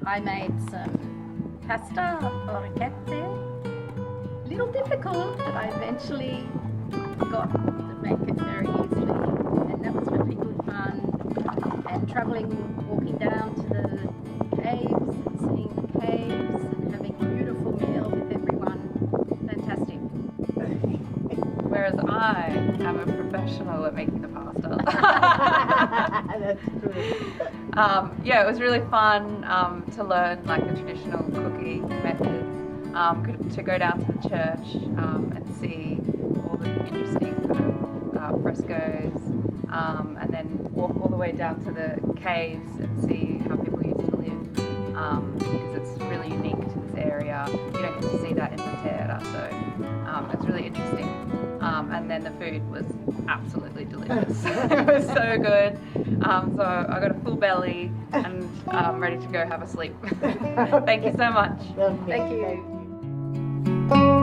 I made some pasta orecchiette. A little difficult, but I eventually got to make it very easily, and that was really good fun. And travelling, walking down to the caves and seeing the caves and having a beautiful meal with everyone. Fantastic. Whereas I am a professional at making the pasta. That's true. Yeah, it was really fun to learn like the traditional cooking methods, to go down to the church and see all the interesting kind of frescoes, and then walk all the way down to the caves and see how people used to live, because it's really unique to this area. You don't get to see that in the Terra, so it's really interesting. And then the food was absolutely delicious. It was so good. So I got a full belly and I'm ready to go have a sleep. Thank you so much. Okay. Thank you.